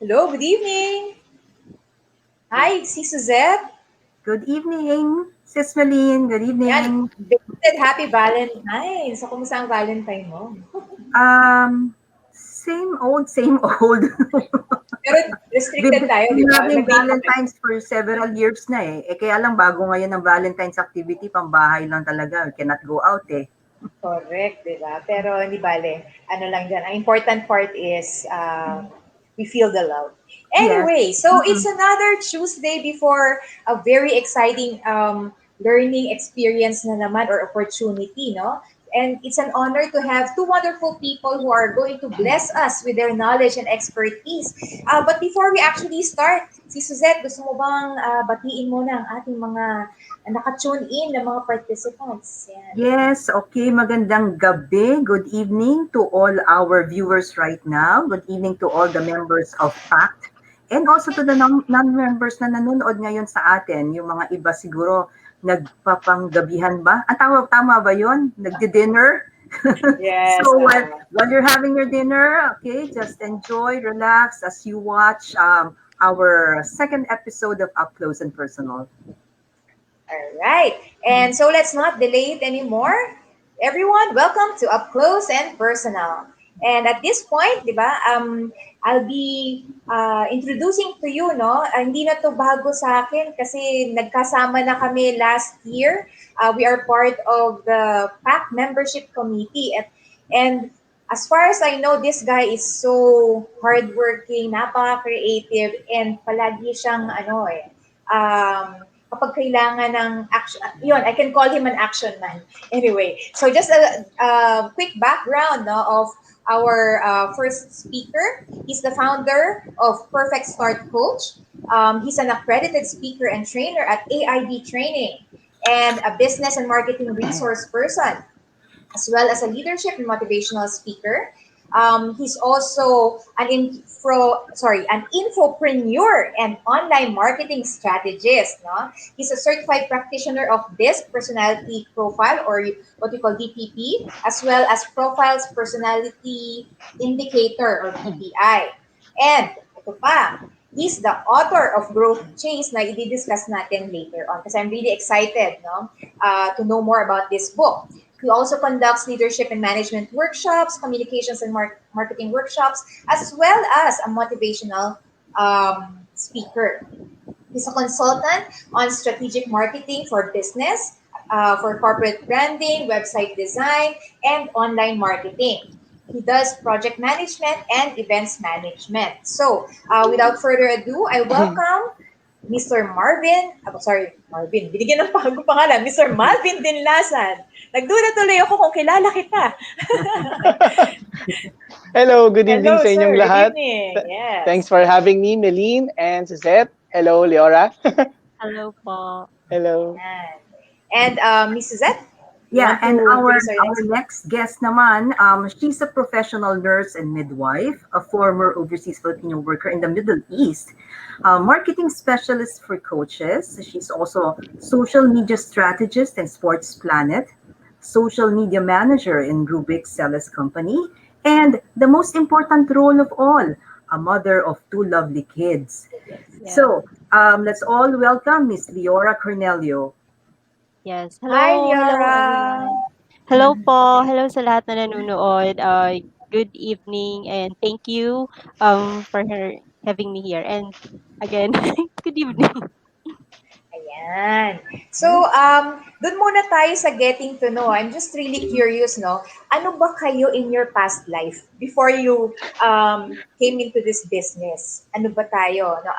Hello, good evening. Hi, si Suzette. Good evening, Sis Malene. Good Yan, evening. belated happy Valentine's. So, kumusta ang Valentine mo? Same old, same old. Pero We've restricted been tayo, di ba? having Nag-date pa kayo. Valentine's for several years na eh. Kaya lang bago ngayon ang Valentine's activity, pambahay lang talaga. We cannot go out eh. Correct, di ba? Pero hindi bale. Ano lang dyan. Ang important part is we feel the love. Yes. Anyway, so it's Mm-mm. another Tuesday before a very exciting learning experience na naman or opportunity, no? And it's an honor to have two wonderful people who are going to bless us with their knowledge and expertise. But before we actually start, si Suzette, gusto mo bang batiin muna ang ating mga naka-tune in na mga participants? Yan. Yes, okay. Magandang gabi. Good evening to all our viewers right now. Good evening to all the members of PACT. And also to the non-members na nanonood ngayon sa atin. Yung mga iba siguro nagpapanggabihan ba? Tama ba yun? Nagdi-dinner? Yes, So while you're having your dinner, okay, just enjoy, relax as you watch our second episode of Up Close and Personal. all right. And so let's not delay it anymore. Everyone, welcome to Up Close and Personal. And at this point, di ba, I'll be introducing to you, no? Hindi na to bago sa akin kasi nagkasama na kami last year. We are part of the PAC membership committee. And as far as I know, this guy is so hardworking, napaka-creative, and palagi siyang, kapag kailangan ng action, yun, I can call him an action man. Anyway, so just a quick background, no, of our first speaker. He's the founder of Perfect Start Coach. He's an accredited speaker and trainer at AIB Training and a business and marketing resource person, as well as a leadership and motivational speaker. He's also an infopreneur and online marketing strategist. No, he's a certified practitioner of DISC personality profile, or what we call DPP, as well as profiles personality indicator, or PPI. And ito pa, he's the author of Growth Chains na i-discuss natin later on kasi I'm really excited, no, to know more about this book. He also conducts leadership and management workshops, communications and marketing workshops, as well as a motivational speaker. He's a consultant on strategic marketing for business, for corporate branding, website design, and online marketing. He does project management and events management. So, without further ado, I welcome Mr. Marvin, Marvin, binigyan ng bagong pangalan, Mr. Malvin Dinlasan. Nagduda tuloy ako kung kilala kita. Hello, good evening Hello, sa inyong sir. Good lahat. evening. Yes. Thanks for having me, Meline and Suzette. Hello, Leora. Hello po. Hello. And Miss Suzette? Yeah, and our introduce our next guest naman, she's a professional nurse and midwife, a former overseas Filipino worker in the Middle East, marketing specialist for coaches. She's also social media strategist in Sports Planet, social media manager in Rubik's Sales Company, and the most important role of all, a mother of two lovely kids. Yeah. So let's all welcome Miss Leora Cornelio. Yes. Hi, Hello. Hello, Liara. everyone. Hello po. Hello sa lahat na nanonood. Good evening and thank you for having me here. And again, good evening. Ayan. So, dun muna tayo sa getting to know. I'm just really curious, no? Ano ba kayo in your past life before you came into this business? Ano ba tayo? No?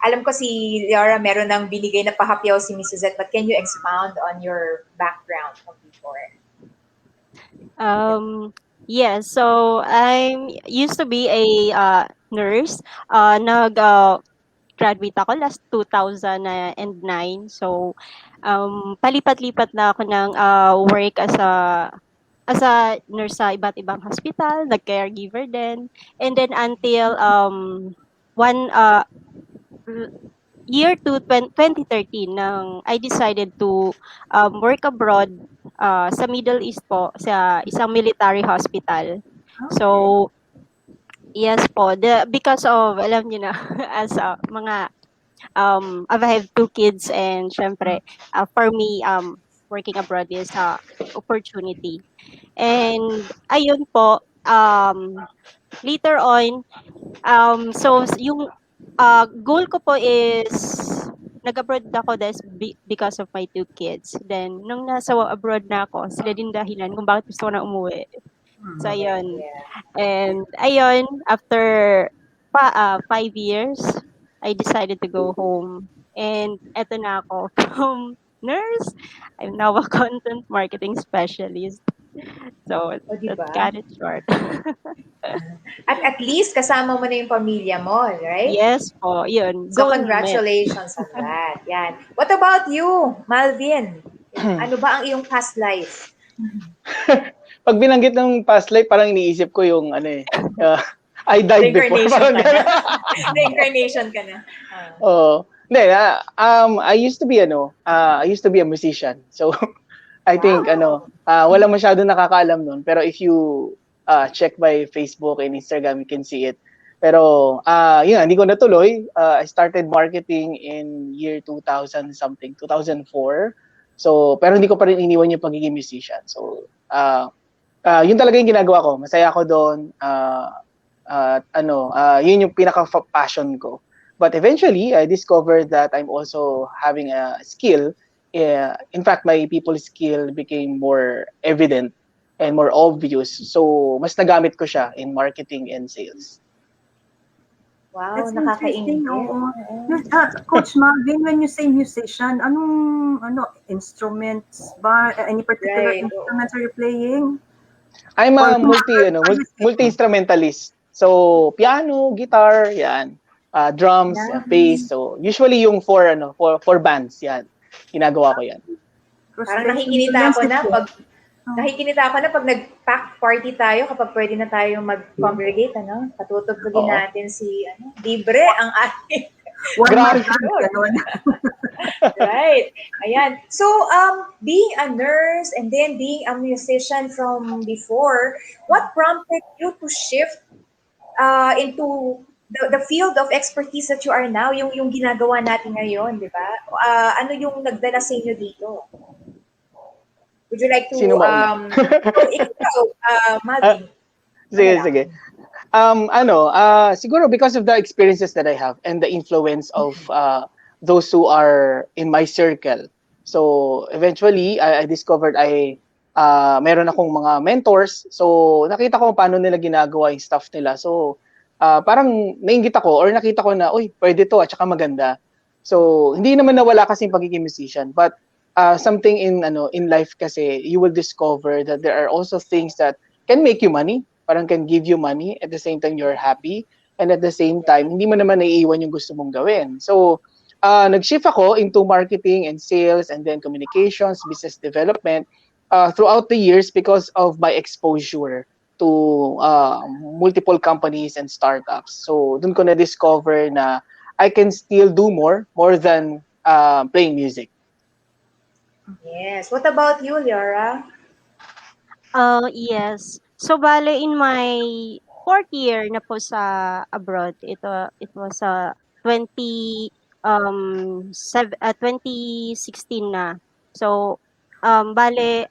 Alam ko si Liara meron ng binigay na pahapyaw si Mrs. Suzette, but can you expound on your background from before? Yes. So I'm used to be a nurse. Graduate ako last 2009. So palipat-lipat na ako ng work as a nurse sa iba't ibang hospital, nag-caregiver din. And then until one year to 2013 nang I decided to work abroad sa Middle East po sa isang military hospital. So Yes po. Because of, alam niyo na, as mga, I have two kids and syempre, for me, working abroad is opportunity. And ayun po, later on, so yung goal ko po is nag-abroad ako because of my two kids. Then, nung nasa abroad na ako, sila din dahilan kung bakit gusto ko na umuwi. So, ayun. Yeah. And, ayun, after 5 years, I decided to go home. And, eto na ako. From nurse, I'm now a content marketing specialist. So, O, di that's ba? cut it short. At least kasama mo na yung pamilya mo, right? Yes po, yun. So Goal met. congratulations on that. Yan. What about you, Malvin? Ano ba ang iyong past life? Pag binanggit ng past life, parang iniisip ko yung ano eh, uh, I died before. Reincarnation Parang ka na. gano'n. Reincarnation ka na. Oo. Hindi, I used to be I used to be a musician. So I think Wow. wala masyado nakakaalam nun. Pero if you check my Facebook and Instagram, you can see it. Pero yun, hindi ko natuloy. I started marketing in year 2000 something, 2004. So, pero hindi ko pa rin iniwan yung pagiging musician. So, yun talaga yung ginagawa ko. Masaya ako doon. Yun yung pinaka-passion ko. But eventually, I discovered that I'm also having a skill. In fact, my people skill became more evident and more obvious. So, mas nagamit ko siya in marketing and sales. Wow, That's interesting, nakakaingit. oo. Coach Malvin, when you say musician, instruments ba? Any particular Right. instruments are you playing? I'm Or a whose words are you singing? multi-instrumentalist. So, piano, guitar, yan. Drums, bass. Nice. So, usually yung for bands, yan. Ginagawa ko yan. Parang Frustration nakikinita millions ako is na it? pag nag-pack party tayo kapag pwede na tayo mag-congregate, ano? Patutugtugin Oo. natin si libre ang ating One man Grabe. band, ganun. right. Ayan. So, being a nurse and then being a musician from before, what prompted you to shift into the field of expertise that you are now, yung ginagawa natin ngayon, di ba? Ano yung nagdala sa inyo dito? Would you like to, Sino mauna? ikaw, Ah, Malvin, ano sige, lang? sige. Siguro because of the experiences that I have and the influence of those who are in my circle. So eventually, I discovered meron akong mga mentors. So nakita ko paano nila ginagawa yung stuff nila. So parang nainggit ako or nakita ko na, uy, pwede to at saka maganda. So hindi naman nawala kasi yung pagiging musician, but something in life kasi you will discover that there are also things that can make you money, parang can give you money, at the same time you're happy, and at the same time hindi mo naman naiiwan yung gusto mong gawin. So nag-shift ako into marketing and sales and then communications, business development throughout the years because of my exposure to multiple companies and startups. So dun ko na-discover na I can still do more than playing music. Yes. What about you, Liara? Yes. So bale in my fourth year na po sa abroad, it was 2016 na. So bale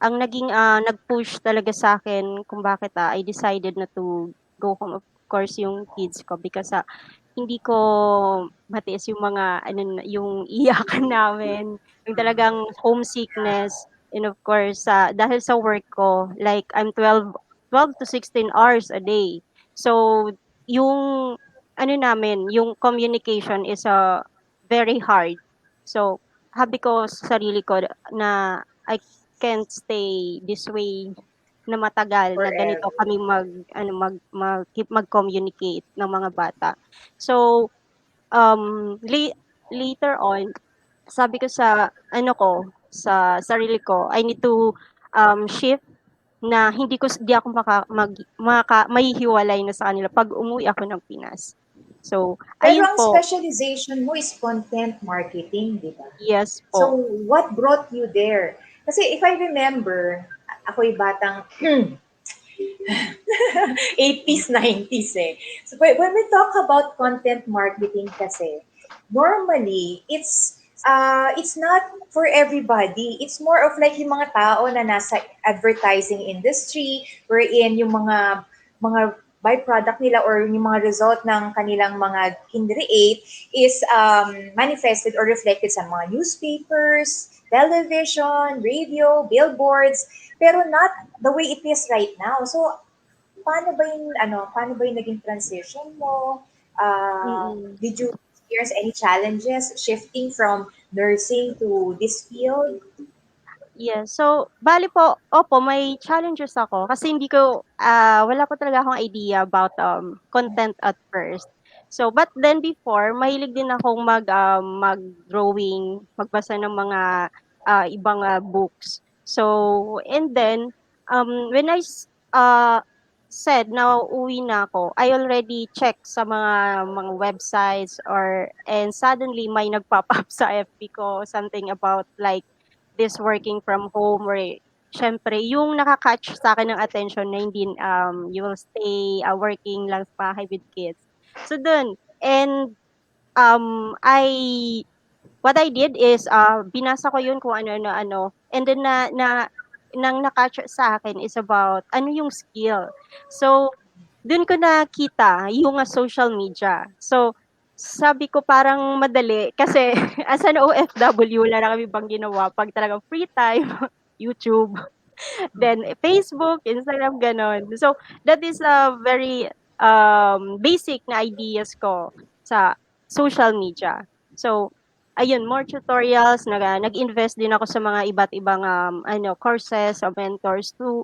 ang nag-push talaga sa akin kung bakit I decided na to go home, of course yung kids ko, because hindi ko matiis yung mga yung iyakan namin, yung talagang homesickness. And of course, dahil sa work ko, like I'm 12 to 16 hours a day. So, yung yung communication is very hard. So, habi ko sa sarili ko na I can't stay this way na matagal na Forever. ganito kami keep mag-communicate ng mga bata. So, later on, sabi ko sa sarili ko, I need to shift na di ako mahihiwalay na sa kanila pag umuwi ako ng Pinas. So, Pero ayun ang po. specialization mo is content marketing, di ba? Yes So, po. what brought you there? Kasi if I remember, ako'y batang 80s, 90s eh. So when we talk about content marketing kasi, normally it's not for everybody. It's more of like yung mga tao na nasa advertising industry, wherein yung mga byproduct nila or yung mga result ng kanilang mga kinreate is manifested or reflected sa mga newspapers, television, radio, billboards, pero not the way it is right now. So paano ba yung naging transition mo? Mm. Did you experience any challenges shifting from nursing to this field? Yes. So, bale po, opo, may challenges ako kasi hindi ko, wala po talaga akong idea about content at first. So, but then before, mahilig din akong mag-drawing, magbasa ng mga ibang books. So, and then, when said na uuwi na ako, I already checked sa mga websites and suddenly may nagpop up sa FB ko something about like this working from home or syempre yung nakaka-catch sa'kin ng attention na hindi, you will stay, working lang sa bahay with kids. So dun, and, what I did is, binasa ko yun kung ano-ano-ano and then nang na-catch sa akin is about ano yung skill. So, dun ko nakita yung, social media. So, sabi ko parang madali kasi as an OFW wala na kami ibang ginawa 'pag talagang free time, YouTube, then Facebook, Instagram, gano'n. So, that is a very, basic na ideas ko sa social media. So, ayun more tutorials, nag-invest din ako sa mga iba't ibang, courses o mentors to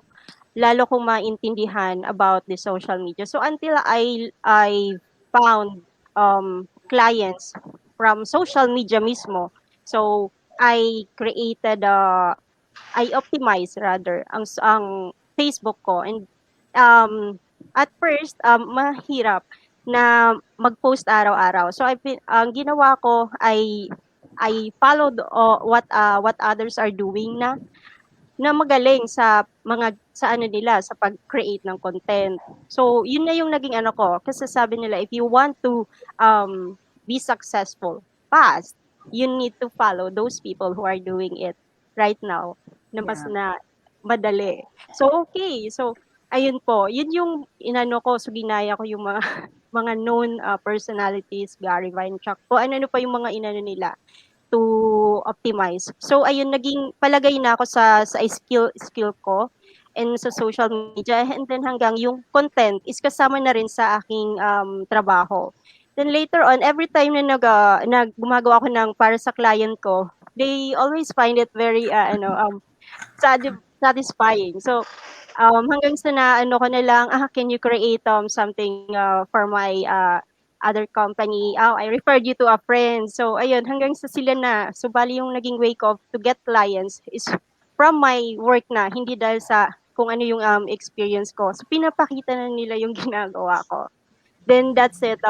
lalo kong maintindihan about the social media. So until I found clients from social media mismo. So I created I optimized rather ang Facebook ko and at first mahirap na mag-post araw-araw. So ang ginawa ko ay I followed what others are doing na magaling sa ano nila, sa pag-create ng content. So, yun na yung naging ano ko, kasi sabi nila if you want to be successful fast, you need to follow those people who are doing it right now na mas Yeah. na madali. So, okay. So, ayun po, yun yung inano ko, so ginaya ko yung mga mga known personalities, Gary Vaynerchuk po, ano pa yung mga inano nila to optimize. So ayun naging palagay na ako sa skill ko and sa social media and then hanggang yung content is kasama na rin sa aking trabaho. Then later on every time na gumagawa ako ng para sa client ko, they always find it very satisfying. So hanggang sa naano ko na lang, can you create something for my other company? Oh, I referred you to a friend. So ayun, hanggang sa sila na. So bali yung naging way ko to get clients is from my work na, hindi dahil sa kung ano yung experience ko. So pinapakita na nila yung ginagawa ko. Then that's it.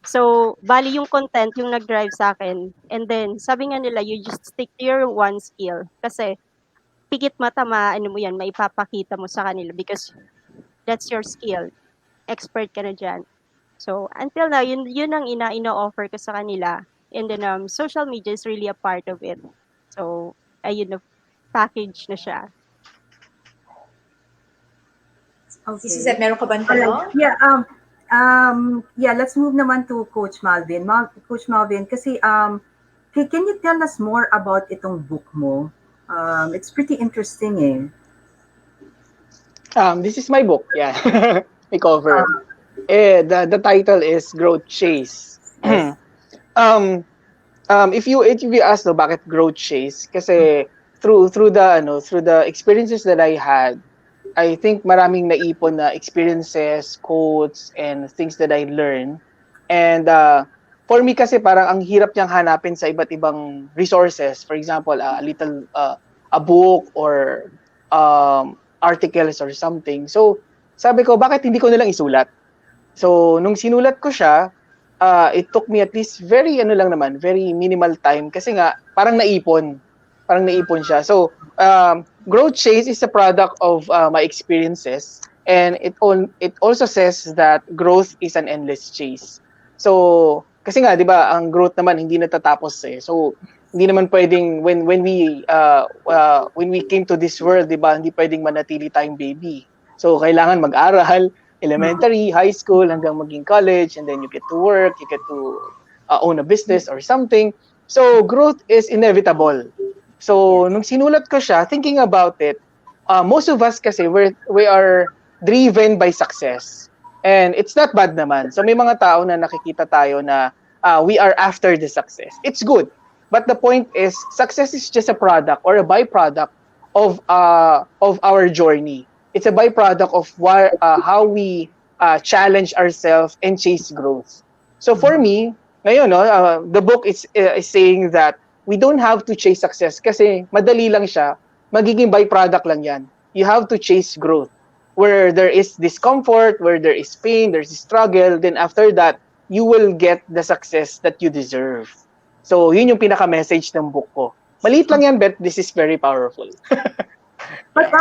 So bali yung content yung nag-drive sa akin. And then sabi nga nila, you just stick to your one skill. Kasi pikit mata ano mo yan, maipapakita mo sa kanila because that's your skill. Expert ka na dyan. So, until now, yun ang ino-offer ko sa kanila. And then, social media is really a part of it. So, ayun na, package na siya. Si Okay. Suzette, meron ka bang Alright. tanong? Yeah, let's move naman to Coach Malvin. Coach Malvin, kasi can you tell us more about itong book mo? It's pretty interesting eh. This is my book. Yeah. May cover. The title is Growth Chase. Yes. If you ask no bakit Growth Chase kasi through the experiences that I had, I think maraming naipon na experiences, quotes, and things that I learned. And for me kasi parang ang hirap niyang hanapin sa iba't ibang resources. For example, a book or articles or something. So, sabi ko, bakit hindi ko nalang isulat? So, nung sinulat ko siya, it took me at least very minimal time kasi nga parang naipon siya. So Growth Chase is a product of my experiences And it also says that growth is an endless chase. So, kasi nga 'di ba, ang growth naman hindi natatapos eh. So, hindi naman pwedeng when we came to this world, 'di ba, hindi pwedeng manatili tayong baby. So, kailangan mag-aral, elementary, high school, hanggang maging college, and then you get to work, you get to own a business or something. So, growth is inevitable. So, nung sinulat ko siya, thinking about it, most of us kasi we are driven by success. And it's not bad naman. So, may mga tao na nakikita tayo na we are after the success. It's good. But the point is, success is just a product or a byproduct of our journey. It's a byproduct of how we challenge ourselves and chase growth. So for me, ngayon, no, the book is saying that we don't have to chase success kasi madali lang siya. Magiging byproduct lang yan. You have to chase growth. Where there is discomfort, where there is pain, there's struggle, then after that, you will get the success that you deserve. So, yun yung pinaka-message ng book ko. Maliit lang yan, but this is very powerful. But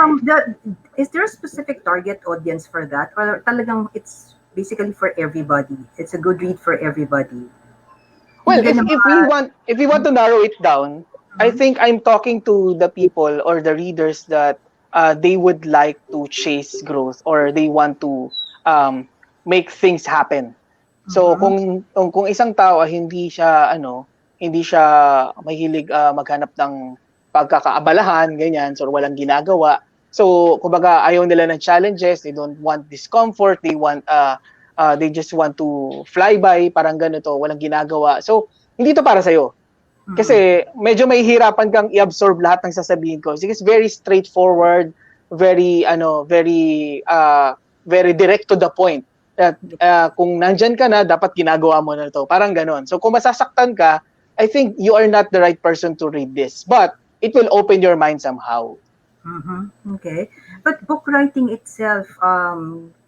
is there a specific target audience for that? Or talagang it's basically for everybody? It's a good read for everybody. Well, if we want to narrow it down, I think I'm talking to the people or the readers that they would like to chase growth or they want to make things happen. So kung isang tao hindi siya mahilig maghanap ng pagkakaabalahan, ganyan, so walang ginagawa. So kumbaga ayaw nila ng challenges, they don't want discomfort, they just want to fly by, parang ganito, walang ginagawa. So hindi to para sa'yo. Kasi medyo mahihirapan kang i-absorb lahat ng sasabihin ko. It's very straightforward, very direct to the point. That kung nandyan ka na, dapat ginagawa mo na to. Parang ganon. So kung masasaktan ka, I think you are not the right person to read this. But it will open your mind somehow. Okay. But book writing itself,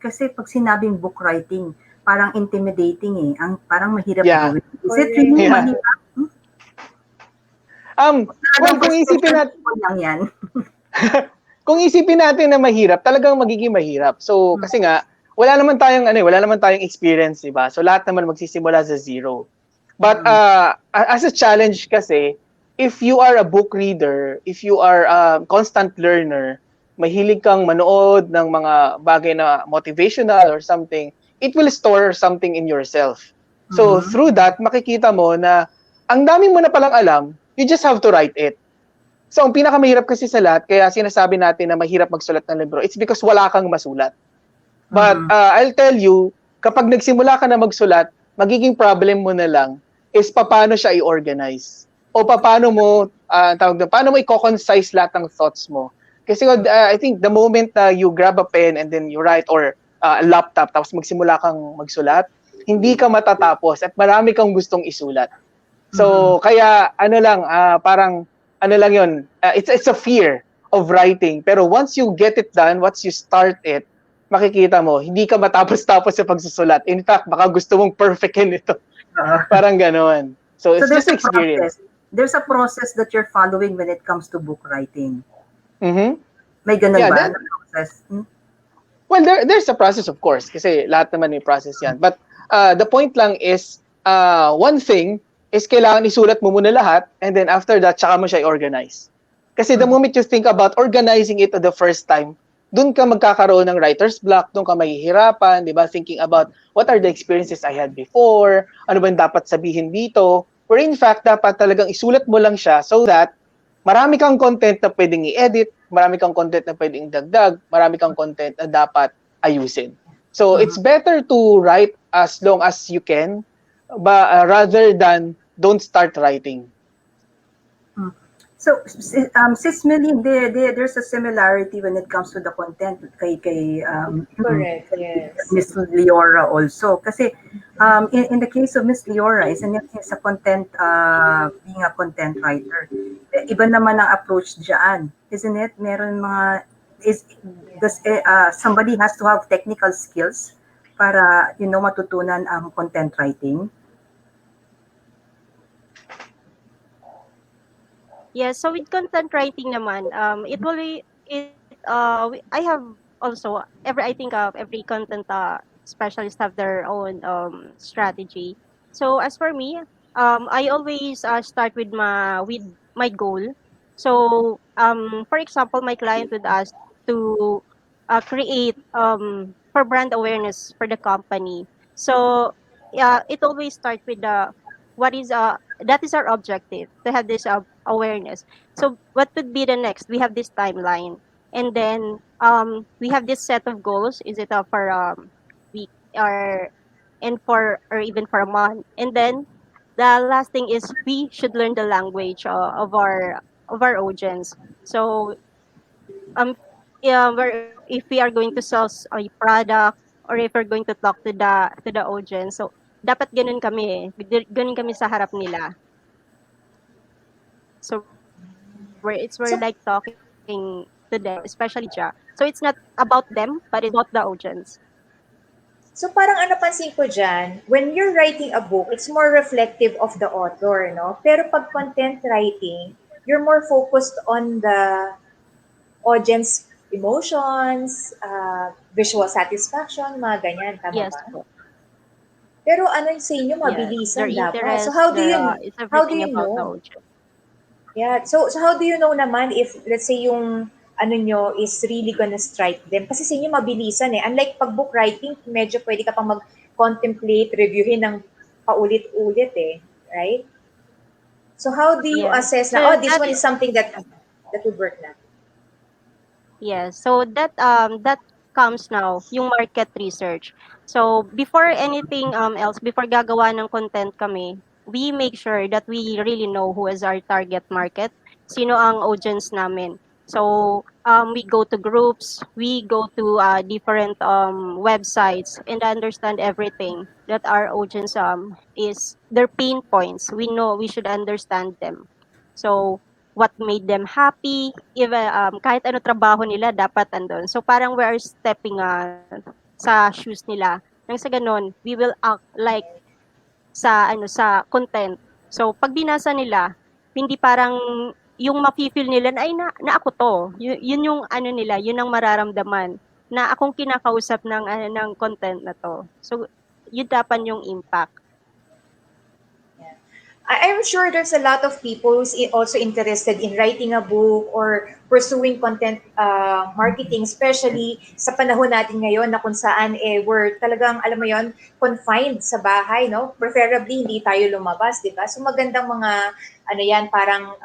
kasi pag sinabing book writing, parang intimidating eh. Parang mahirap gawin. Is it really mahirap? Well, kung isipin natin, lang yan. kung isipin natin na mahirap, talagang magiging mahirap. So, kasi nga, wala naman tayong experience, di ba? So, lahat naman magsisimula sa zero. But as a challenge kasi, if you are a book reader, if you are a constant learner, mahilig kang manood ng mga bagay na motivational or something, it will store something in yourself. So, through that, makikita mo na ang dami mo na palang alam, you just have to write it. So, ang pinakamahirap kasi sa lahat, kaya sinasabi natin na mahirap magsulat ng libro, it's because wala kang masulat. But I'll tell you, kapag nagsimula ka na magsulat, magiging problem mo na lang is paano siya i-organize. O paano mo, paano mo i-concise lahat ng thoughts mo. Kasi I think the moment na you grab a pen and then you write or a laptop tapos magsimula kang magsulat, hindi ka matatapos at marami kang gustong isulat. So, kaya parang yun, it's a fear of writing. Pero once you get it done, once you start it, makikita mo, hindi ka matapos-tapos sa pagsusulat. In fact, baka gusto mong perfectin ito. Parang gano'n. So, it's just experience. There's a process that you're following when it comes to book writing. May ganun na ba? Process? Well, there's a process, of course, kasi lahat naman may process yan. But the point lang is, one thing is kailangan isulat mo muna lahat and then after that, tsaka mo siya i-organize. Kasi the moment you think about organizing it the first time, dun ka magkakaroon ng writer's block, dun ka mahihirapan, di ba? Thinking about what are the experiences I had before, ano ba yung dapat sabihin dito, where in fact, dapat talagang isulat mo lang siya so that marami kang content na pwedeng i-edit, marami kang content na pwedeng dagdag, marami kang content na dapat ayusin. So, it's better to write as long as you can, rather than don't start writing. So, Sis Millie, there's a similarity when it comes to the content kay Correct, yes. Miss Leora also. Kasi in the case of Miss Leora, is a content, being a content writer, iba naman ang approach dyan, isn't it? Meron somebody has to have technical skills para, matutunan ang content writing. Yes, so with content writing naman, I have also every I think every content specialist have their own strategy. So as for me, I always start with my goal. So for example, my client would ask to create for brand awareness for the company. So yeah, it always starts with the what is that is our objective to have this awareness. So what would be the next? We have this timeline, and then we have this set of goals. Is it for week or and for or even for a month? And then the last thing is we should learn the language of our audience. So um yeah, if we are going to sell a product or if we're going to talk to the audience, so dapat ganun kami eh. Ganun kami sa harap nila. So we're like So talking to them, especially media. So it's not about them, but it's about the audience. So parang ang napansin ko dyan, when you're writing a book, it's more reflective of the author, no? Pero pag content writing, you're more focused on the audience emotions, visual satisfaction, mga ganyan, tama Yes ba? po. Pero ano sa inyo, Yes. Their mabilisan dapat. So interest, their it's how do everything you about the know? audience. Yeah. So how do you know naman if, let's say, yung ano nyo is really gonna strike them? Kasi sa inyo mabilisan eh. Unlike pag book writing, medyo pwede ka pang mag-contemplate, reviewin ng paulit-ulit eh. Right? So how do you Yes. assess na, So oh, this one is something that would work na? yes. So that comes now yung market research. So before anything else, before gagawa ng content kami, we make sure that we really know who is our target market, sino ang audience namin. So we go to groups, we go to different websites and understand everything that our audience is their pain points. We know we should understand them. So what made them happy, even kahit ano trabaho nila dapat andun. So parang we are stepping sa shoes nila. Nang sa ganun, we will act like sa content. So pag binasa nila, hindi parang yung mafi-feel nila na ay na ako to. Yun yung ano nila, yun ang mararamdaman na akong kinakausap ng content na to. So yun dapat yung impact. Yeah. I'm sure there's a lot of people who's also interested in writing a book or pursuing content marketing, especially sa panahon natin ngayon na kung saan we're talagang, alam mo yon, confined sa bahay, no? Preferably hindi tayo lumabas, di ba? So magandang mga, ano yan, parang,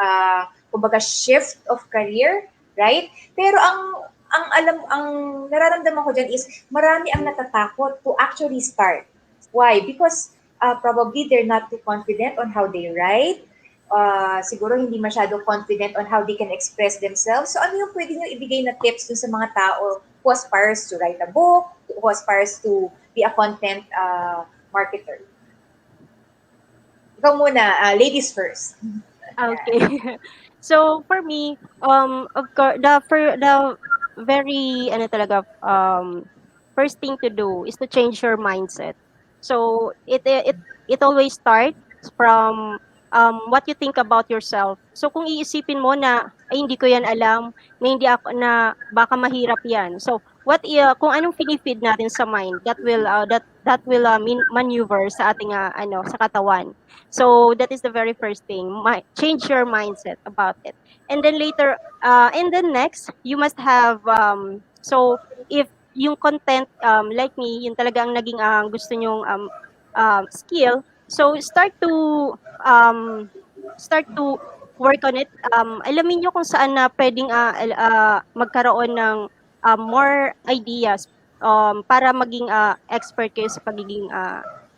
kumbaga shift of career, right? Pero ang nararamdaman ko dyan is marami ang natatakot to actually start. Why? Because probably they're not too confident on how they write. Siguro hindi masyado confident on how they can express themselves. So ano yung pwede nyo ibigay na tips dun sa mga tao who aspires to write a book, who aspires to be a content marketer? Ikaw muna, ladies first. Okay. So for me, of course, the very ano talaga first thing to do is to change your mindset. So it always starts from what you think about yourself. So kung iisipin mo na ay hindi ko yan alam, na hindi ako na baka mahirap yan. So kung anong feed natin sa mind that will maneuver sa ating sa katawan. So that is the very first thing. Change your mindset about it. And then later, and then next, you must have, so if yung content, like me, yun talaga ang naging gusto nyong skill, so start to work on it. Alamin nyo kung saan na pwedeng magkaroon ng more ideas para maging expert kayo sa pagiging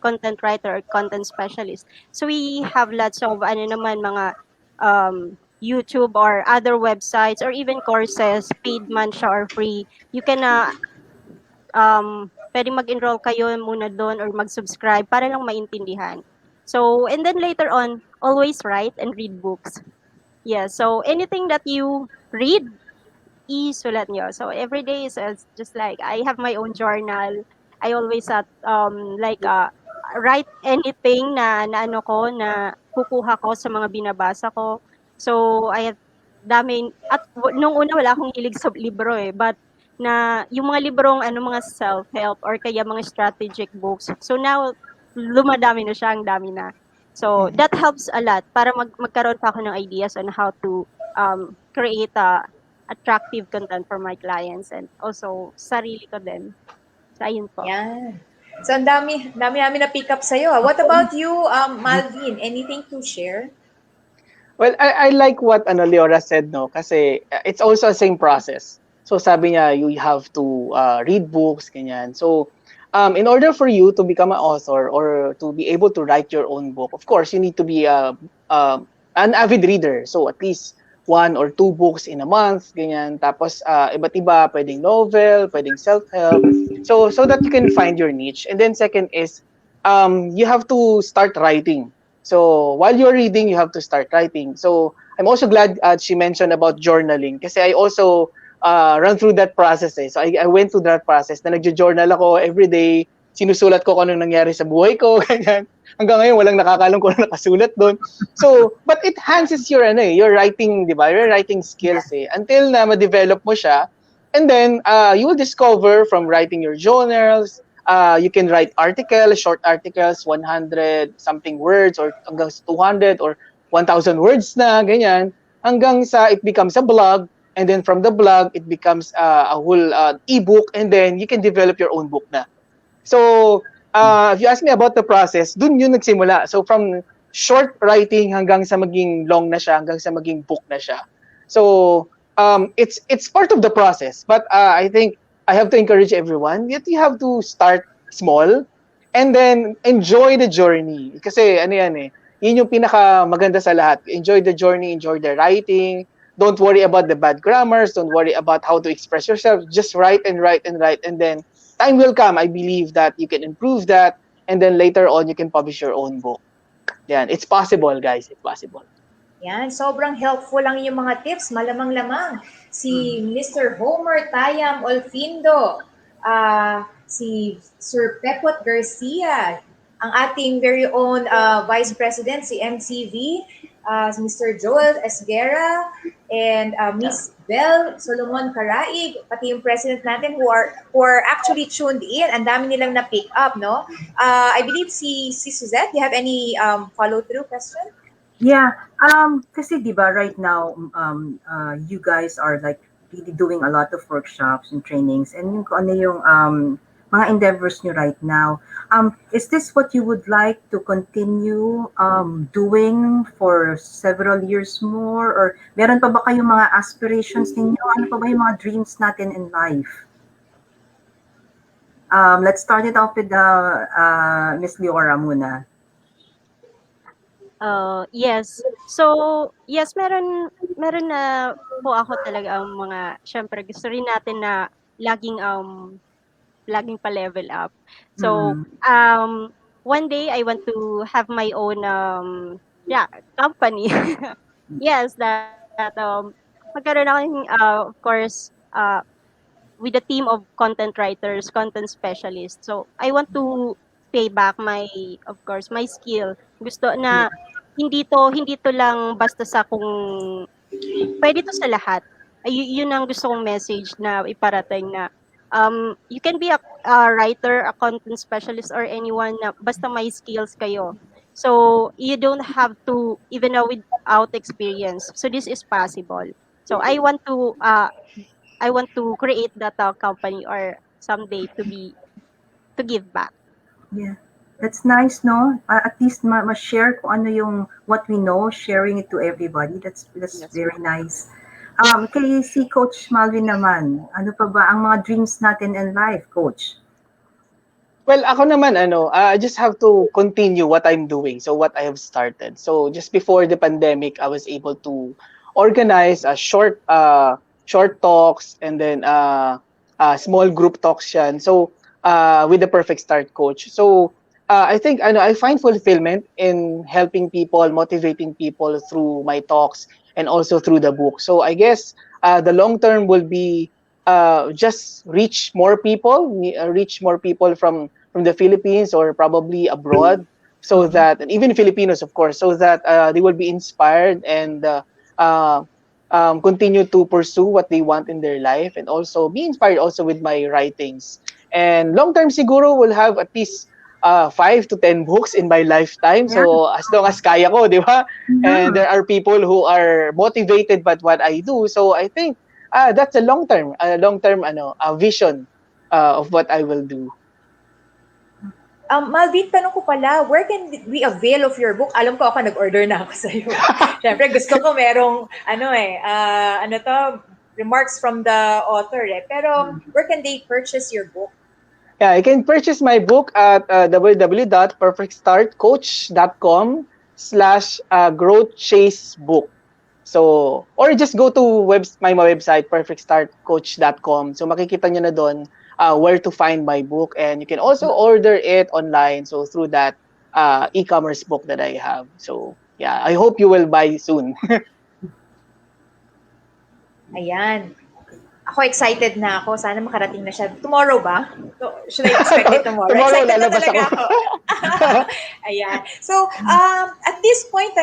content writer or content specialist. So we have lots of ano naman mga YouTube or other websites or even courses, paid man siya or free. You can pwede mag-enroll kayo muna doon or mag-subscribe para lang maintindihan. So, and then later on, always write and read books. Yeah, so anything that you read, isulat nyo. So every day is just like I have my own journal. I always write anything na ano ko na kukuha ko sa mga binabasa ko. So I have nung una wala akong hilig sa libro eh, but na yung mga librong ano, mga self-help or kaya mga strategic books. So now, lumadami na siya, ang dami na. So that helps a lot para magkaroon pa ako ng ideas on how to create attractive content for my clients and also sarili ko din. So ayun po. Yan. So, ang dami namin na pick up sa'yo. What about you, Malvin? Anything to share? Well, I like what Leora said, no, kasi it's also the same process. So sabi niya, you have to read books, ganyan. So in order for you to become an author or to be able to write your own book, of course, you need to be an avid reader. So at least 1 or 2 books in a month, ganyan. Tapos iba't iba, pwedeng novel, pwedeng self-help. So that you can find your niche. And then second is you have to start writing. So while you're reading, you have to start writing. So I'm also glad she mentioned about journaling kasi I also run through that process eh. So I went through that process na nagjo-journal ako every day. Sinusulat ko kung anong nangyari sa buhay ko, ganyan. Hanggang ngayon, walang nakakalam kung ano nakasulat doon. So, but it enhances your writing, di ba? Your writing skills eh. Until na ma-develop mo siya. And then, you will discover from writing your journals, you can write articles, short articles, 100 something words or hanggang 200 or 1,000 words na, ganyan. Hanggang sa it becomes a blog, and then from the blog, it becomes a whole ebook, and then you can develop your own book na. So, if you ask me about the process, dun yun nagsimula. So, from short writing hanggang sa maging long na siya, hanggang sa maging book na siya. So, it's part of the process. But I think I have to encourage everyone that you have to start small and then enjoy the journey. Kasi ano yan eh, yun yung pinaka maganda sa lahat. Enjoy the journey, enjoy the writing. Don't worry about the bad grammars. Don't worry about how to express yourself. Just write and write and write. And then time will come. I believe that you can improve that. And then later on, you can publish your own book. Yan. It's possible, guys. It's possible. Yan, sobrang helpful lang yung mga tips, malamang-lamang. Si Mr. Homer Tayam Olfindo, si Sir Pepot Garcia, ang ating very own Vice President, si MCV, si Mr. Joel Esguera, and Miss Bel Solomon Caraig, pati yung president natin who are actually tuned in. Ang dami nilang na-pick up, no? I believe si Suzette, do you have any follow-through question? Yeah, kasi diba right now, you guys are like really doing a lot of workshops and trainings, and yung kung ano yung mga endeavors nyo right now. Is this what you would like to continue doing for several years more, or meron pa ba kayong mga aspirations ninyo? Ano pa ba yung mga dreams natin in life? Let's start it off with Miss Leora muna. Yes. So, yes, meron na po ako talaga ang mga, syempre gusto rin natin na laging pa-level up. So, one day I want to have my own company. Yes, that magkaroon ako of course with a team of content writers, content specialists. So, I want to pay back my skill. Gusto na hindi to lang basta sa kung pwede to sa lahat. Yun ang gusto kong message na iparating na you can be a writer, a content specialist, or anyone na basta may skills kayo. So you don't have to even know without experience. So this is possible. So I want to create that company or someday to give back. Yeah. That's nice, no? At least ma-share kung ano yung what we know, sharing it to everybody. That's Yes. very nice. Kay si Coach Malvin naman, ano pa ba ang mga dreams natin in life, Coach? Well, ako naman, I just have to continue what I'm doing. So what I have started. So just before the pandemic, I was able to organize a short talks and then small group talks yan. So with the Perfect Start Coach. So I think I find fulfillment in helping people, motivating people through my talks and also through the book. So I guess the long term will be just reach more people from the Philippines or probably abroad, so that, and even Filipinos, of course, so that they will be inspired and continue to pursue what they want in their life, and also be inspired also with my writings. And long term siguro will have at least 5 to 10 books in my lifetime. Yeah. So as long as kaya ko, di ba? And Mhm. there are people who are motivated by what I do. So I think that's long term vision of what I will do. Malvin, tanong ko pala, where can we avail of your book? Alam ko ako, nag-order na ako sa'yo. Siyempre, gusto ko merong, remarks from the author eh. Pero, where can they purchase your book? Yeah, you can purchase my book at www.perfectstartcoach.com/growth chase book. So, or just go to my website, perfectstartcoach.com. So, makikita nyo na doon where to find my book. And you can also order it online. So, through that e-commerce book that I have. So, yeah, I hope you will buy soon. Ayan. Ako excited na ako. Sana makarating na siya. Tomorrow ba? Should I expect it tomorrow? Tomorrow, Excited na lalabas talaga ako. ako. Ayan. So, at this point,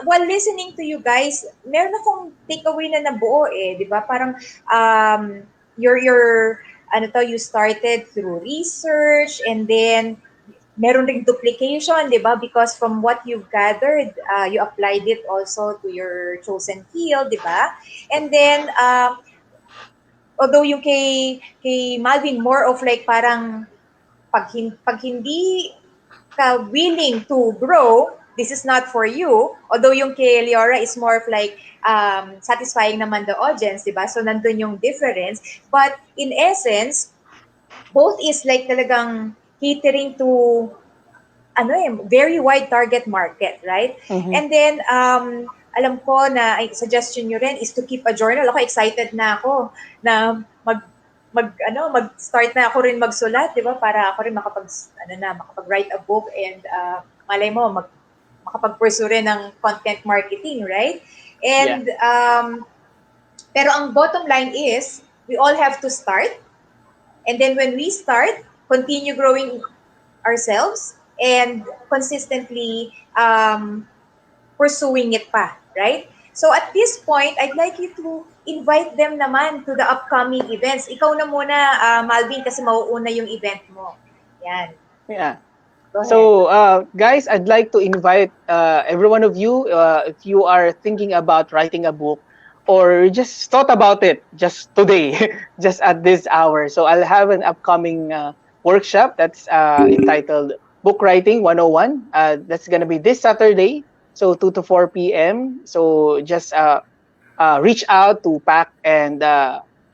while listening to you guys, meron akong takeaway na nabuo eh. Di ba? Parang, you started through research and then meron ring duplication, di ba? Because from what you've gathered, you applied it also to your chosen field, di ba? And then, although yung kay Malvin, more of like parang pag hindi ka willing to grow, this is not for you. Although yung kay Leora is more of like satisfying naman the audience, di ba? So nandun yung difference. But in essence, both is like talagang catering to very wide target market, right? Mhm. And then, alam ko na suggestion nyo rin is to keep a journal. Ako excited na ako na mag-start na ako rin magsulat, di ba? Para ako rin makapag-write a book and malay mo, makapag-pursue rin ng content marketing, right? Yeah. And, pero ang bottom line is, we all have to start. And then when we start, continue growing ourselves and consistently pursuing it pa, right? So at this point, I'd like you to invite them naman to the upcoming events. Ikaw na muna, Malvin, kasi mauuna yung event mo. Yan. Yeah. Go ahead. So, guys, I'd like to invite every one of you, if you are thinking about writing a book or just thought about it just today, just at this hour. So, I'll have an upcoming workshop that's entitled Book Writing 101. That's going to be this Saturday, so 2 to 4 p.m. So, just reach out to PAC and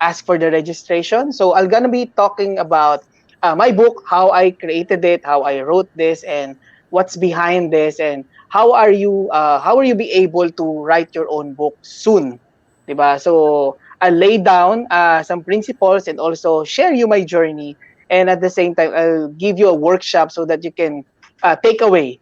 ask for the registration. So I'm gonna be talking about my book, how I created it, how I wrote this, and what's behind this, and how are you be able to write your own book soon, diba? So I'll lay down some principles and also share you my journey, and at the same time I'll give you a workshop so that you can take away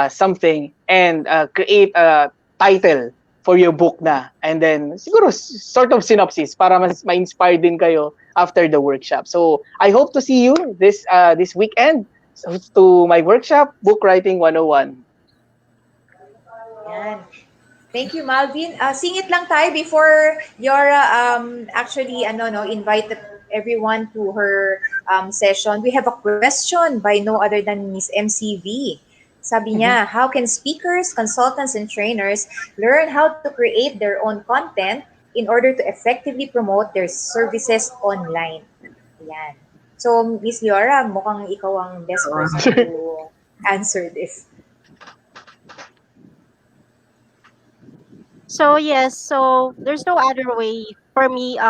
something and create a title for your book na. And then, siguro, sort of synopsis para mas ma-inspire din kayo after the workshop. So, I hope to see you this weekend to my workshop, Book Writing 101. Yan. Thank you, Malvin. Singit lang tayo before Yora actually invite everyone to her session. We have a question by no other than Miss MCV. Sabi Mhm. niya, how can speakers, consultants, and trainers learn how to create their own content in order to effectively promote their services online? Ayan. So, Miss Yora, mukhang ikaw ang best person to answer this. So yes, so there's no other way for me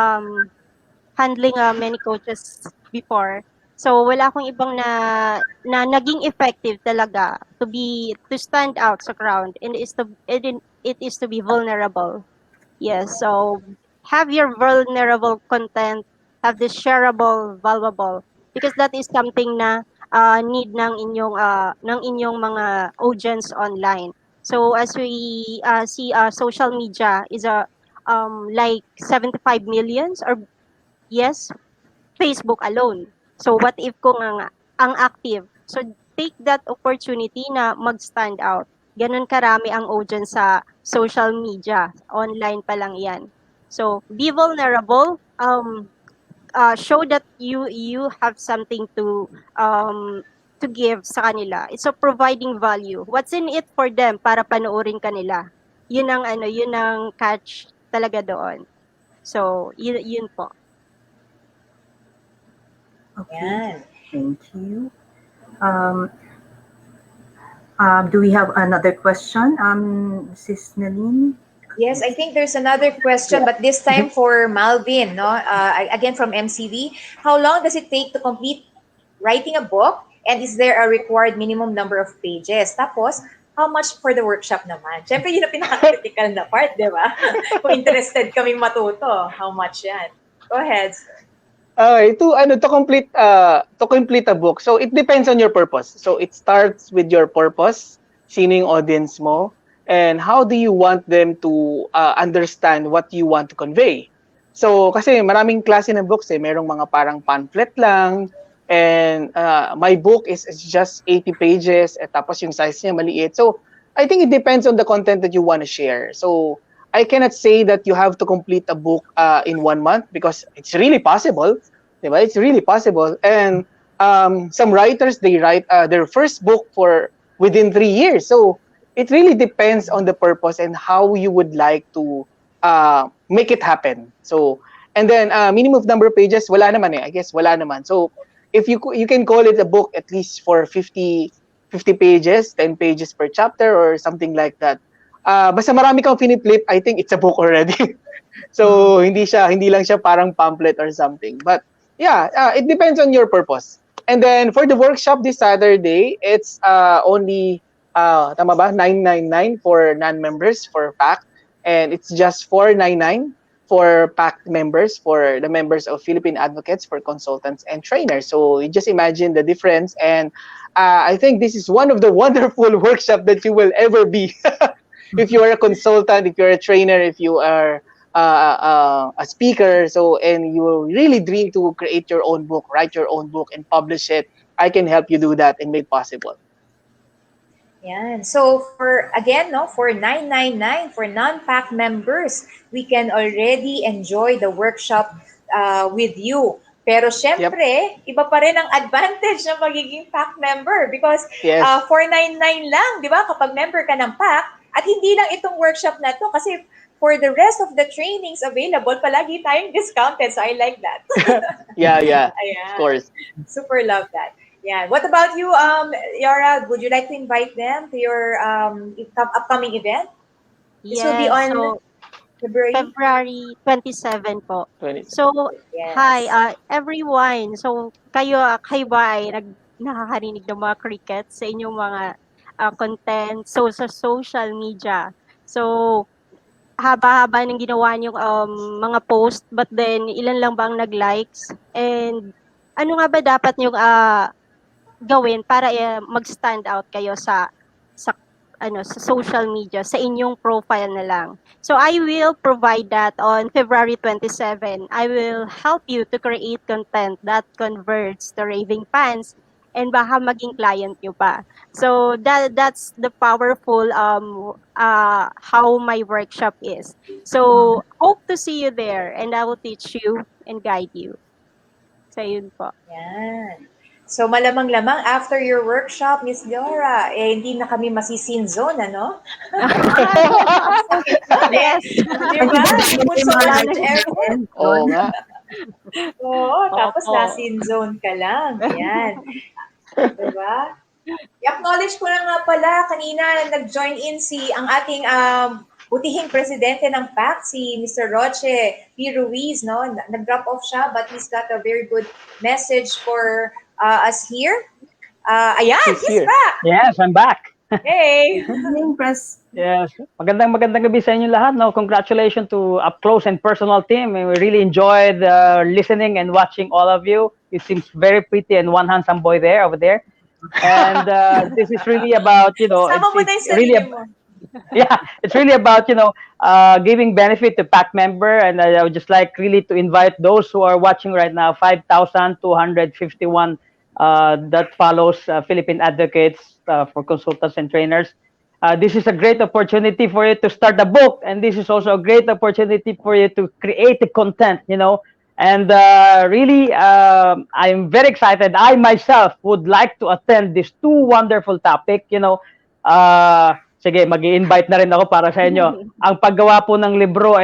handling many coaches before. So wala akong ibang na naging effective talaga to stand out sa crowd, and it is to be vulnerable. Yes, so have your vulnerable content, have the shareable, valuable, because that is something na need ng inyong mga audience online. So as we see, social media is like 75 millions, or yes, Facebook alone. So what if kung ang active? So take that opportunity na mag-stand out. ganun karami ang audience sa social media. Online pa lang yan. So, be vulnerable. Show that you have something to give sa kanila. It's a providing value. What's in it for them para panoorin kanila. Yun ang yun ang catch talaga doon. So, yun po. Okay, Yan. thank you. Um, do we have another question, Mrs. Naline? Yes, I think there's another question, but this time for Malvin, no? Again from MCV. How long does it take to complete writing a book? And is there a required minimum number of pages? Tapos, how much for the workshop naman? Siyempre, yun ang pinaka-critical na part, di ba? Kung interested kaming matuto, how much yan? Go ahead, sir. Okay, to complete a book. So it depends on your purpose. So it starts with your purpose, sino yung audience mo, and how do you want them to understand what you want to convey. So kasi maraming klase ng books merong mga parang pamphlet lang, and my book is just 80 pages at tapos yung size niya maliit. So I think it depends on the content that you want to share. So I cannot say that you have to complete a book in 1 month because it's really possible. Diba? It's really possible. And some writers, they write their first book for within 3 years. So it really depends on the purpose and how you would like to make it happen. So, and then minimum number of pages, wala naman I guess wala naman. So if you can call it a book at least for 50 pages, 10 pages per chapter or something like that. Basta marami kang finiflip, I think it's a book already. So hindi lang siya parang pamphlet or something. But yeah, it depends on your purpose. And then for the workshop this Saturday, it's only tama ba 999 for non-members for PAC, and it's just 499 for PAC members, for the members of Philippine Advocates for Consultants and Trainers. So you just imagine the difference, and I think this is one of the wonderful workshop that you will ever be. If you are a consultant, if you're a trainer, if you are a speaker, so and you really dream to create your own book, write your own book, and publish it, I can help you do that and make possible. Yan. So for again, no, for 999 for non-pack members, we can already enjoy the workshop with you. Pero syempre, iba pa rin ang advantage ng magiging pack member because Yes. 499 lang, di ba? Kapag member ka ng pack, at hindi lang itong workshop na to kasi for the rest of the trainings available, palagi tayong discounted. So I like that. Yeah, Ayan. of course. Super love that. Yeah. What about you, Yara? Would you like to invite them to your upcoming event? This will be on so February 27 po. 20. So, Yes. hi everyone. So, kayo ba ay nakakarinig ng mga crickets sa inyong mga content sa social media? So, haba-haba ng ginawa niyong mga post, but then ilan lang ba ang nag-likes? And ano nga ba dapat niyong gawin para mag-stand out kayo sa social media, sa inyong profile na lang. So I will provide that on February 27. I will help you to create content that converts to raving fans and baka maging client nyo pa. So that's the powerful how my workshop is. So hope to see you there and I will teach you and guide you. So yun po. Yan. So malamang-lamang after your workshop, Miss Leora, hindi na kami masisin zone, ano? Yes. Di ba? You put so much effort. Oo nga. Oo, tapos Opo. nasin zone ka lang. Yan. Diba? I-acknowledge ko na nga pala, kanina nag-join in ang ating butihing presidente ng PAC, si Mr. Roche P. Ruiz, no? Nag-drop off siya, but he's got a very good message for us here. Ayan, he's here. back! Yes, I'm back. Hey! Press. Yes. Magandang gabi sa inyo lahat. No, congratulations to up close and personal team. We really enjoyed listening and watching all of you. You seem very pretty and one handsome boy over there. And this is really about, Sama mo na yung really sarili mo. yeah, it's really about, giving benefit to PAC member. And I would just like really to invite those who are watching right now, 5,251 that follows Philippine Advocates for Consultants and Trainers. This is a great opportunity for you to start a book, and this is also a great opportunity for you to create the content, And really, I'm very excited. I myself would like to attend these two wonderful topic, Sige, mag-i-invite na rin ako para sa inyo. Ang paggawa po ng libro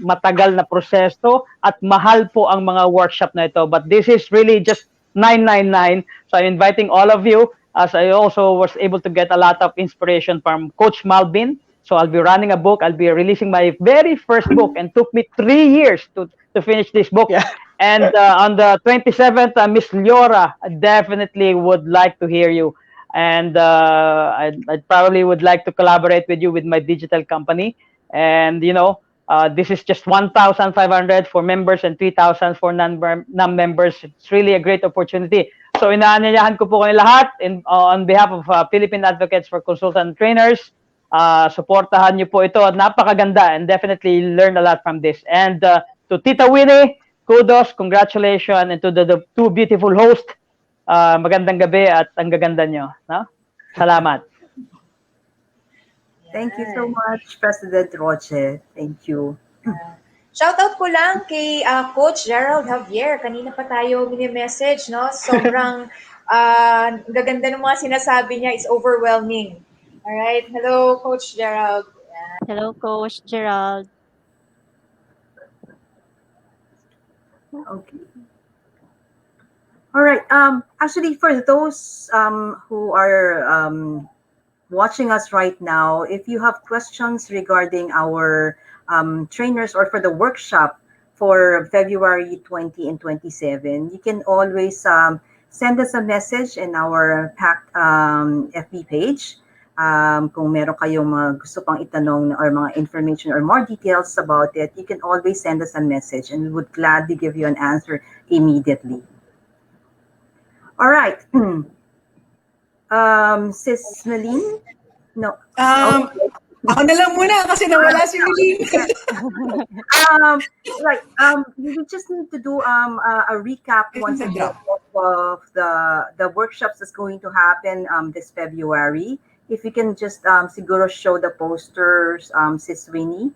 matagal na proseso at mahal po ang mga workshop na ito. But this is really just 999. So I'm inviting all of you, as I also was able to get a lot of inspiration from Coach Malvin. So I'll be running a book. I'll be releasing my very first book, and took me 3 years to finish this book. Yeah. And on the 27th, Miss Leora, I definitely would like to hear you. And I probably would like to collaborate with you with my digital company. And this is just 1,500 for members and 3,000 for non-members. It's really a great opportunity. So inaanyayahan ko po kayo lahat on behalf of Philippine Advocates for Consultant Trainers. Suportahan niyo po ito. Napakaganda, and definitely learn a lot from this. And to Tita Winnie, kudos, congratulations, and to the two beautiful hosts. Magandang gabi at ang gaganda nyo. No? Salamat. Thank you so much, President Roche. Thank you. Shoutout ko lang kay Coach Gerald Javier. Kanina pa tayo mini-message, no? Sobrang gaganda ng mga sinasabi niya. It's overwhelming. Alright. Hello, Coach Gerald. Hello, Coach Gerald. Okay. All right. Actually, for those who are watching us right now, if you have questions regarding our trainers or for the workshop for February 20 and 27, you can always send us a message in our packed FB page. Kung meron kayong mga gusto pang itanong or mga information or more details about it, you can always send us a message, and we would gladly give you an answer immediately. All right. Sis Meline? No. Ako na lang muna kasi nawala si Meline. Right. We just need to do a recap once again of the workshops that's going to happen this February. If you can just siguro show the posters, Sis Winnie.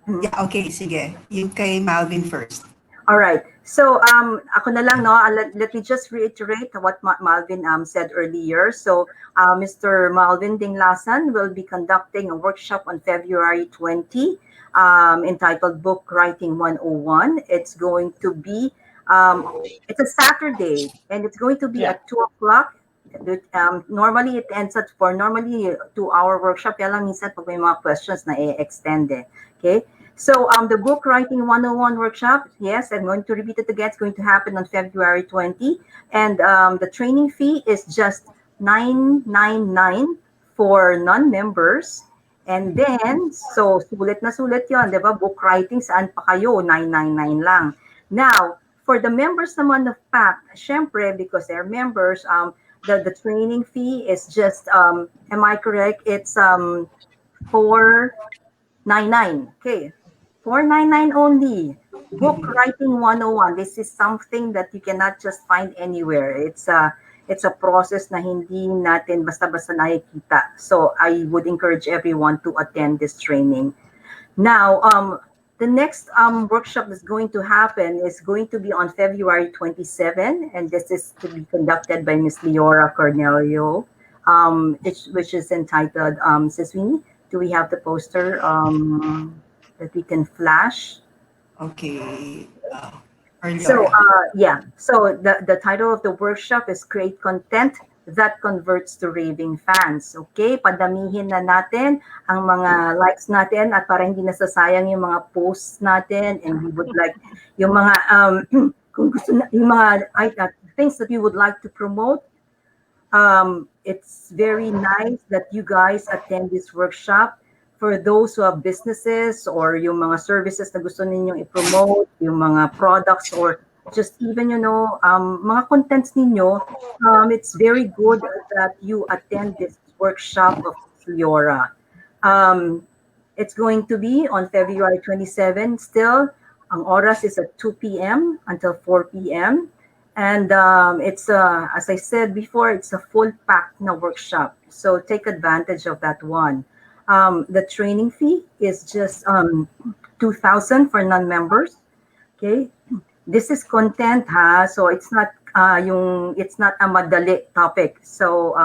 Yeah, okay, sige. Yung kay Malvin first. All right. So ako na lang, no? Let me just reiterate what Malvin said earlier. So Mr. Malvin Dinlasan will be conducting a workshop on February 20, entitled Book Writing 101. It's going to be it's a Saturday, and it's going to be at 2 o'clock. Normally it ends at 4. Normally 2-hour workshop. Kaya lang minsan pag may mga questions na extend eh. Okay. So the book writing 101 workshop, yes, I'm going to repeat it again. It's going to happen on February 20, and the training fee is just $999 for non-members. And then, so sulit na sulit yon, di ba? Book writing, saan pa kayo? $999 lang. Now, for the members naman of PAC, syempre, because they're members, the training fee is just, am I correct? It's $499. Okay. $499 only. Book writing 101. This is something that you cannot just find anywhere. It's a process na hindi natin basta-basta nakikita. So I would encourage everyone to attend this training. Now, the next workshop that's going to happen is going to be on February 27, and this is to be conducted by Ms. Leora Cornelio, which is entitled, Sis Winnie, do we have the poster that we can flash? Okay. So so the title of the workshop is Create Content That Converts to Raving Fans. Okay, padamihin na natin ang mga likes natin at para hindi nasasayang yung mga posts natin, and we would like yung mga kung gusto na, yung mga things that we would like to promote. It's very nice that you guys attend this workshop. For those who have businesses or yung mga services na gusto ninyong i-promote, yung mga products or just even, mga contents ninyo, it's very good that you attend this workshop of Leora. It's going to be on February 27 still. Ang oras is at 2 p.m. until 4 p.m. And it's, as I said before, it's a full packed na workshop. So take advantage of that one. The training fee is just 2,000 for non-members. Okay. This is content ha. So it's not it's not a madali topic. So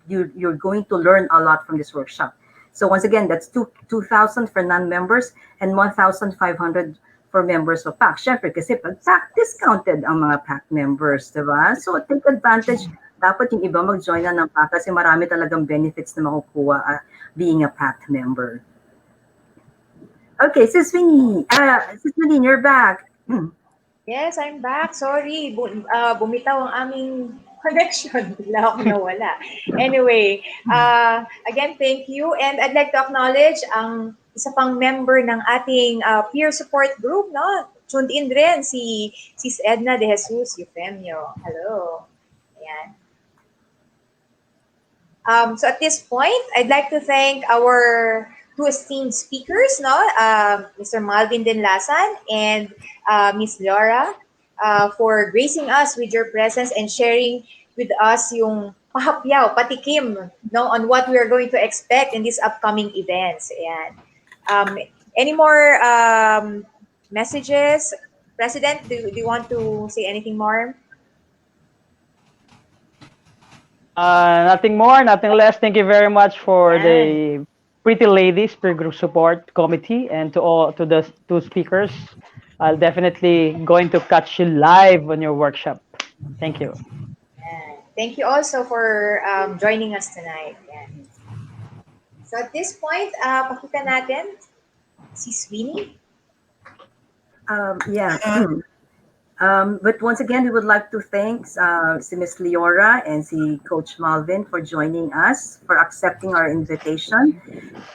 you're going to learn a lot from this workshop. So once again, that's 2,000 for non-members and 1,500 for members of PAC. Syempre, kasi pag PAC, discounted ang mga PAC members, di ba? So take advantage. Dapat yung iba mag-join na ng PAC kasi marami talagang benefits na makukuha being a PAC member. Okay, Sis Winnie, you're back. Yes, I'm back. Sorry, bumitaw ang aming connection. Bigla ako nawala. Anyway, again, thank you. And I'd like to acknowledge ang isa pang member ng ating peer support group, no? Tuned in rin si Sis Edna de Jesus Eufemio. Hello. Ayan. So at this point, I'd like to thank our two esteemed speakers, no? Mr. Malvin Dinlasan and Miss Leora, for gracing us with your presence and sharing with us yung pahapyaw, patikim, no, on what we are going to expect in these upcoming events. Ayan. Any more messages? President, do you want to say anything more? Nothing more, nothing less. Thank you very much for the Pretty Ladies Peer Group Support Committee and to the two speakers. I'll definitely going to catch you live on your workshop. Thank you. Thank you also for joining us tonight. So at this point, pakita natin si Sweeney. But once again, we would like to thank si Ms. Leora and si Coach Malvin for joining us, for accepting our invitation.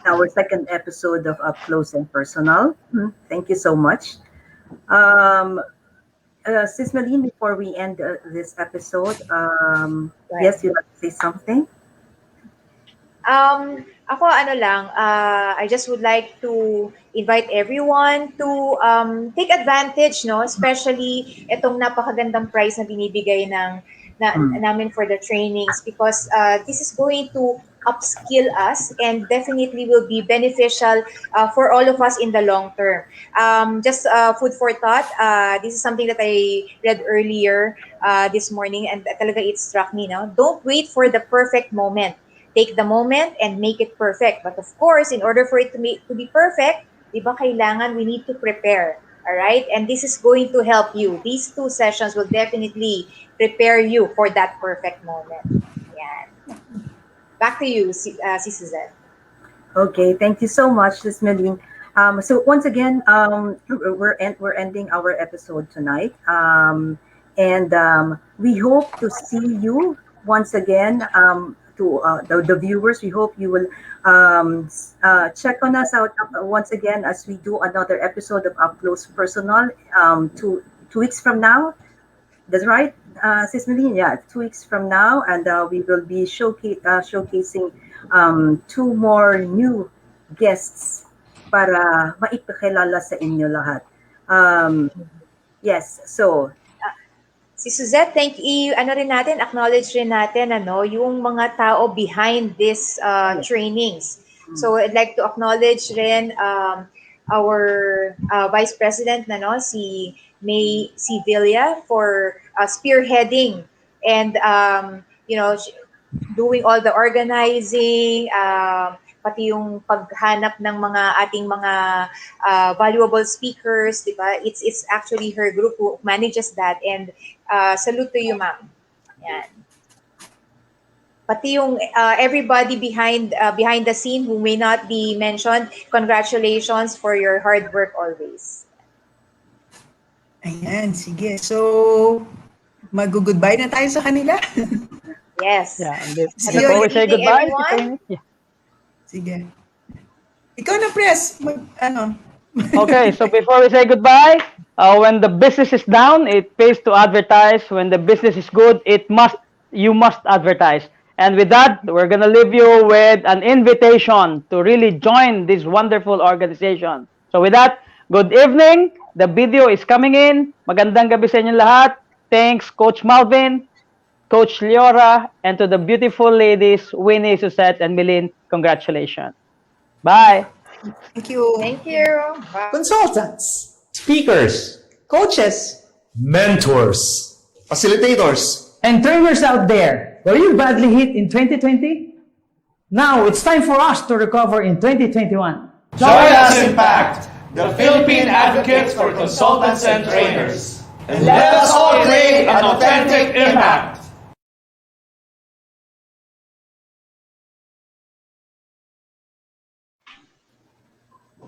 Our second episode of Up Close and Personal. Thank you so much. Sis Malene, before we end this episode, yes, you'd like to say something? Ako I just would like to invite everyone to take advantage, no, especially itong napakagandang prize na binibigay namin for the trainings, because this is going to upskill us and definitely will be beneficial for all of us in the long term. Just food for thought. This is something that I read earlier this morning, and talaga it struck me. No, don't wait for the perfect moment. Take the moment and make it perfect. But of course, in order for it to be perfect, diba, kailangan we need to prepare. All right? And this is going to help you. These two sessions will definitely prepare you for that perfect moment. Yeah. Back to you, Suzette. Okay, thank you so much, Ms. Malene. So once again, we're ending our episode tonight. And we hope to see you once again. To the viewers, we hope you will check on us out once again as we do another episode of Up Close Personal 2 weeks from now. That's right, Sis Malene? Yeah, 2 weeks from now, and we will be showcasing 2 more new guests para maipakilala sa inyo lahat. Yes, so si Suzette, thank you. Acknowledge rin natin, yung mga tao behind this trainings. So I'd like to acknowledge rin our Vice President, si May Sevilla, for spearheading and doing all the organizing, pati yung paghanap ng ating mga valuable speakers, diba? It's actually her group who manages that, and salute to you, ma'am. Yan. Pati yung everybody behind the scene who may not be mentioned, congratulations for your hard work always. Ayan, sige. So, mag-goodbye na tayo sa kanila. Yes. Yeah, before we say goodbye, sige. Ikaw na, Pres. Okay, so before we say goodbye, when the business is down, it pays to advertise. When the business is good, you must advertise. And with that, we're gonna leave you with an invitation to really join this wonderful organization. So with that, good evening. The video is coming in. Magandang gabi sa inyo lahat. thanks Coach Malvin, Coach Leora, and to the beautiful ladies, Winnie, Suzette, and Milene. Congratulations. Bye. Thank you. Thank you. Bye. Consultants, Speakers, coaches, mentors, facilitators, and trainers out there. Were you badly hit in 2020? Now it's time for us to recover in 2021. join us in PACT, the Philippine Advocates for Consultants and Trainers. And let us all create an authentic impact.